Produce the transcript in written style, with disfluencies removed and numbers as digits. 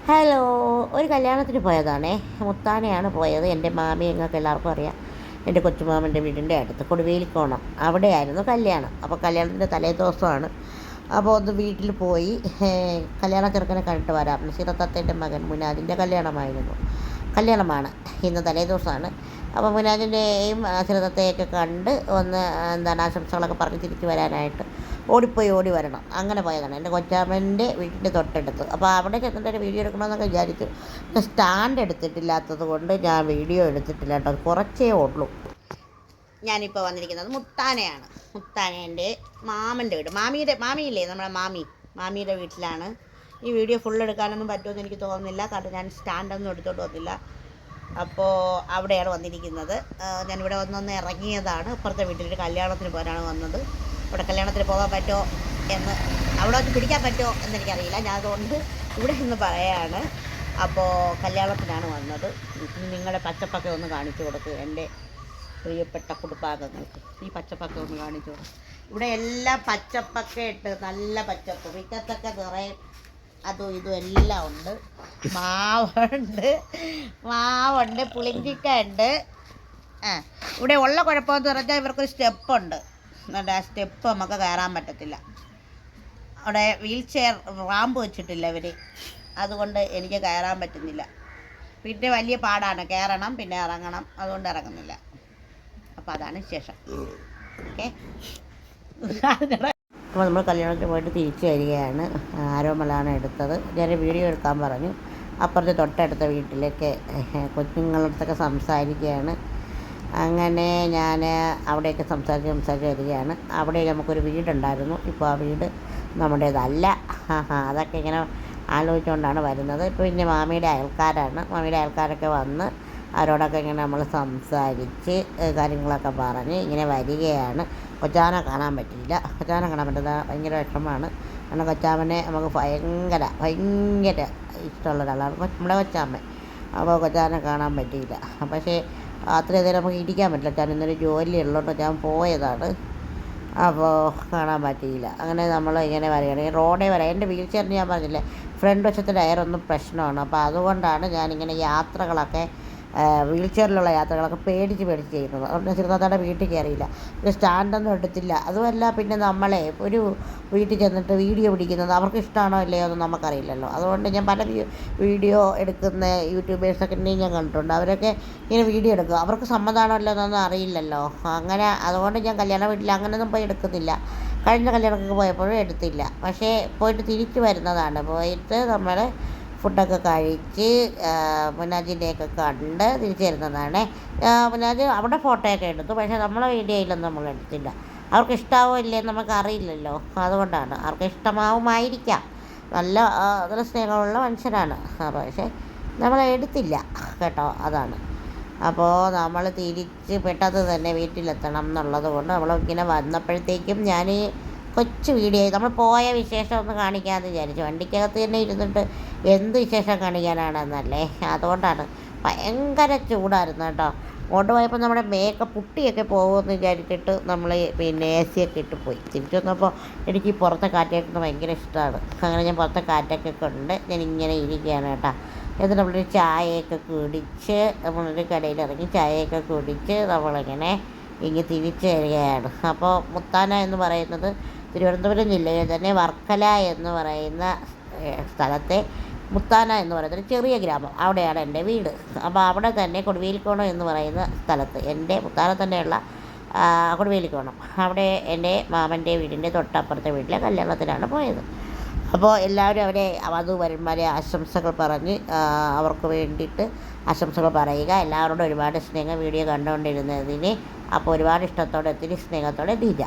Hello. ഒരു കല്യാണത്തിന് പോയതാണേ. മുത്താനെയാണ് പോയത്. എൻ്റെ മാമി ഞങ്ങൾക്ക് എല്ലാവർക്കും അറിയാം. എൻ്റെ കൊച്ചുമാമൻ്റെ വീടിൻ്റെ അടുത്ത് കൊടുവേലിക്കോണം അവിടെയായിരുന്നു കല്യാണം. അപ്പോൾ കല്യാണത്തിൻ്റെ തലേ ദിവസമാണ്. അപ്പോൾ ഒന്ന് വീട്ടിൽ പോയി കല്യാണ ചെറുക്കനെ കണ്ടിട്ട് വരാം. നസീറത്തത്തേൻ്റെ മകൻ മുനാദിൻ്റെ കല്യാണമാണ് ഇന്ന് തലേ ദിവസമാണ്. അപ്പോൾ മുനാദിൻ്റെയും നസീറത്തത്തെയൊക്കെ കണ്ട് ഒന്ന് ആശംസകളൊക്കെ പറഞ്ഞ് തിരിച്ച് വരാനായിട്ട് ഓടി വരണം. അങ്ങനെ പോയതാണ് എൻ്റെ കൊച്ചാമ്മൻ്റെ വീട്ടിൻ്റെ തൊട്ടടുത്ത്. അപ്പോൾ അവിടെ ചെന്നിട്ട് ഒരു വീഡിയോ എടുക്കണമെന്നൊക്കെ വിചാരിച്ചു. സ്റ്റാൻഡ് എടുത്തിട്ടില്ലാത്തത് കൊണ്ട് ഞാൻ വീഡിയോ എടുത്തിട്ടില്ല കേട്ടോ. കുറച്ചേ ഉള്ളൂ. ഞാനിപ്പോൾ വന്നിരിക്കുന്നത് മുത്താനയാണ്. മുത്താനേൻ്റെ മാമൻ്റെ വീട്. മാമിയില്ലേ നമ്മുടെ മാമിയുടെ വീട്ടിലാണ്. ഈ വീഡിയോ ഫുൾ എടുക്കാനൊന്നും പറ്റുമെന്ന് എനിക്ക് തോന്നുന്നില്ല, കാരണം ഞാൻ സ്റ്റാൻഡൊന്നും എടുത്തോണ്ട് വന്നില്ല. അപ്പോൾ അവിടെയാണ് വന്നിരിക്കുന്നത്. ഞാനിവിടെ വന്നൊന്ന് ഇറങ്ങിയതാണ്. ഇപ്പുറത്തെ വീട്ടിലൊരു കല്യാണത്തിന് പോകാനാണ് വന്നത്. അവിടെ കല്യാണത്തിന് പോകാൻ പറ്റുമോ എന്ന്, അവിടെ വച്ച് പിടിക്കാൻ പറ്റുമോ എന്നെനിക്കറിയില്ല. ഞാൻ അതുകൊണ്ട് ഇവിടെ നിന്ന് പറയാണ്. അപ്പോൾ കല്യാണത്തിനാണ് വന്നത്. നിങ്ങളുടെ പച്ചപ്പൊക്കെ ഒന്ന് കാണിച്ചു കൊടുക്കുക എൻ്റെ പ്രിയപ്പെട്ട കുടുംബാംഗങ്ങൾക്ക്. ഈ പച്ചപ്പൊക്കെ ഒന്ന് കാണിച്ചു കൊടുക്കും. ഇവിടെ എല്ലാം പച്ചപ്പൊക്കെ ഇട്ട് നല്ല പച്ചപ്പ്, മിറ്റത്തൊക്കെ നിറയെ അതും ഇതും എല്ലാം ഉണ്ട്. മാവുണ്ട്, പുളിഞ്ചിക്ക ഉണ്ട്. ഇവിടെ ഉള്ള കുഴപ്പമെന്ന് പറഞ്ഞാൽ ഇവർക്കൊരു സ്റ്റെപ്പുണ്ട്. എന്നിട്ട് ആ സ്റ്റെപ്പ് നമുക്ക് കയറാൻ പറ്റത്തില്ല. അവിടെ വീൽ ചെയർ റാമ്പ് വെച്ചിട്ടില്ല ഇവർ, അതുകൊണ്ട് എനിക്ക് കയറാൻ പറ്റുന്നില്ല. പിന്നെ വലിയ പാടാണ്, കയറണം പിന്നെ ഇറങ്ങണം, അതുകൊണ്ട് ഇറങ്ങുന്നില്ല. അപ്പോൾ അതാണ് വിശേഷം. ഓക്കെ. അപ്പോൾ നമ്മൾ കല്യാണത്തിന് പോയിട്ട് തിരിച്ചു വരികയാണ്. ആരോമലാണ് എടുത്തത്. ഞാൻ വീഡിയോ എടുക്കാൻ പറഞ്ഞു. അപ്പുറത്തെ തൊട്ടടുത്ത വീട്ടിലേക്ക് കുഞ്ഞുങ്ങളടുത്തൊക്കെ സംസാരിക്കുകയാണ്. അങ്ങനെ ഞാൻ അവിടെയൊക്കെ സംസാരിച്ച് വരികയാണ്. അവിടെ നമുക്കൊരു വീടുണ്ടായിരുന്നു. ഇപ്പോൾ ആ വീട് നമ്മുടേതല്ല. അതൊക്കെ ഇങ്ങനെ ആലോചിച്ചുകൊണ്ടാണ് വരുന്നത്. ഇപ്പോൾ പിന്നെ മാമിയുടെ അയൽക്കാരൊക്കെ വന്ന് അവരോടൊക്കെ ഇങ്ങനെ നമ്മൾ സംസാരിച്ച് കാര്യങ്ങളൊക്കെ പറഞ്ഞ് ഇങ്ങനെ വരികയാണ്. കൊച്ചാനെ കാണാൻ പറ്റിയില്ല. കൊച്ചാനെ കാണാൻ പറ്റുന്ന ഭയങ്കര വിഷമമാണ്. കാരണം കൊച്ചാമ്മനെ നമുക്ക് ഭയങ്കര ഇഷ്ടമുള്ള ഒരാളാണ് നമ്മുടെ കൊച്ചാമ്മ. അപ്പോൾ കൊച്ചാനെ കാണാൻ പറ്റിയില്ല. പക്ഷേ അത്രയും നേരം നമുക്ക് ഇരിക്കാൻ പറ്റില്ല. ഞാൻ ഇന്നൊരു ജോലി ഉള്ളതുകൊണ്ട് ഞാൻ പോയതാണ്. അപ്പോൾ കാണാൻ പറ്റിയില്ല. അങ്ങനെ നമ്മൾ ഇങ്ങനെ വരികയാണെങ്കിൽ റോഡേ വരാം. എൻ്റെ വീൽ ചെയറിന് ഞാൻ പറഞ്ഞില്ലേ, ഫ്രണ്ട് വശത്തെ ടയറൊന്നും പ്രശ്നമാണ്. അപ്പോൾ അതുകൊണ്ടാണ് ഞാനിങ്ങനെ വീൽ ചെയറിലുള്ള യാത്രകളൊക്കെ പേടിച്ച് ചെയ്യുന്നത്. അതുകൊണ്ട് ചെറുതാത്തയുടെ വീട്ടിൽ കയറിയില്ല. ഒരു സ്റ്റാൻഡൊന്നും എടുത്തില്ല. അതുമല്ല, പിന്നെ നമ്മളെ ഒരു വീട്ടിൽ ചെന്നിട്ട് വീഡിയോ പിടിക്കുന്നത് അവർക്ക് ഇഷ്ടമാണോ ഇല്ലയോ എന്ന് നമുക്കറിയില്ലല്ലോ. അതുകൊണ്ട് ഞാൻ പല വീഡിയോ എടുക്കുന്ന യൂട്യൂബേഴ്സൊക്കെ ഞാൻ കണ്ടിട്ടുണ്ട്. അവരൊക്കെ ഇങ്ങനെ വീഡിയോ എടുക്കും. അവർക്ക് സമ്മതമാണോ ഇല്ലയോ എന്നൊന്നും അറിയില്ലല്ലോ. അങ്ങനെ അതുകൊണ്ട് ഞാൻ കല്യാണ വീട്ടിൽ അങ്ങനെയൊന്നും പോയി എടുക്കുന്നില്ല. കഴിഞ്ഞ കല്യാണമൊക്കെ പോയപ്പോഴും എടുത്തില്ല. പക്ഷേ പോയിട്ട് തിരിച്ച് വരുന്നതാണ്. പോയിട്ട് നമ്മൾ ഫുഡൊക്കെ കഴിച്ച് മുനാജിൻ്റെയൊക്കെ കണ്ട് തിരിച്ചു വരുന്നതാണ്. മുനാജ് അവിടെ ഫോട്ടോയൊക്കെ എടുത്തു. പക്ഷേ നമ്മളെ വീഡിയോയിലൊന്നും നമ്മൾ എടുത്തില്ല. അവർക്ക് ഇഷ്ടാവോ ഇല്ലയെന്ന് നമുക്കറിയില്ലല്ലോ. അതുകൊണ്ടാണ്. അവർക്ക് ഇഷ്ടമാവുമായിരിക്കാം. നല്ല സ്നേഹമുള്ള മനുഷ്യരാണ്. പക്ഷേ നമ്മൾ എടുത്തില്ല കേട്ടോ. അതാണ്. അപ്പോൾ നമ്മൾ തിരിച്ച് പെട്ടെന്ന് തന്നെ വീട്ടിലെത്തണം എന്നുള്ളത് കൊണ്ട് നമ്മൾ ഇങ്ങനെ വന്നപ്പോഴത്തേക്കും ഞാൻ കൊച്ചു വീഡിയോ നമ്മൾ പോയ വിശേഷം ഒന്ന് കാണിക്കാമെന്ന് വിചാരിച്ചു. വണ്ടിക്കകത്ത് തന്നെ ഇരുന്നിട്ട് എന്ത് വിശേഷം കാണിക്കാനാണെന്നല്ലേ. അതുകൊണ്ടാണ്. ഭയങ്കര ചൂടായിരുന്നു കേട്ടോ. അങ്ങോട്ട് പോയപ്പോൾ നമ്മുടെ പുട്ടിയൊക്കെ പോകുമെന്ന് വിചാരിച്ചിട്ട് നമ്മൾ പിന്നെ AC ഒക്കെ ഇട്ട് പോയി. തിരിച്ചു വന്നപ്പോൾ എനിക്ക് ഈ പുറത്തെ കാറ്റൊക്കെ ഭയങ്കര ഇഷ്ടമാണ്. അങ്ങനെ ഞാൻ പുറത്തെ കാറ്റൊക്കെ കൊണ്ട് ഞാനിങ്ങനെ ഇരിക്കുകയാണ് കേട്ടോ. എന്നിട്ട് നമ്മളൊരു ചായയൊക്കെ കുടിച്ച് നമ്മളൊരു കടയിൽ ഇറങ്ങി ചായയൊക്കെ കുടിച്ച് നമ്മളിങ്ങനെ തിരിച്ചു വരികയാണ്. അപ്പോൾ മുത്താന എന്ന് പറയുന്നത് തിരുവനന്തപുരം ജില്ലയിൽ തന്നെ വർക്കല എന്ന് പറയുന്ന സ്ഥലത്തെ മുത്താന എന്ന് പറയുന്ന ഒരു ചെറിയ ഗ്രാമം, അവിടെയാണ് എൻ്റെ വീട്. അപ്പോൾ അവിടെ തന്നെ കൊടുവേലിക്കോണം എന്ന് പറയുന്ന സ്ഥലത്ത്, എൻ്റെ മുത്താന തന്നെയുള്ള കൊടുവേലിക്കോണം, അവിടെ എൻ്റെ മാമൻ്റെ വീടിൻ്റെ തൊട്ടപ്പുറത്തെ വീട്ടിലെ കല്യാണത്തിനാണ് പോയത്. അപ്പോൾ എല്ലാവരും അവരെ വധൂവരന്മാരെ ആശംസകൾ പറഞ്ഞ് അവർക്ക് വേണ്ടിയിട്ട് ആശംസകൾ പറയുക. എല്ലാവരോടും ഒരുപാട് സ്നേഹം വീഡിയോ കണ്ടുകൊണ്ടിരുന്നതിന്. അപ്പോൾ ഒരുപാട് ഇഷ്ടത്തോടെ ഒത്തിരി സ്നേഹത്തോടെ ദീജ.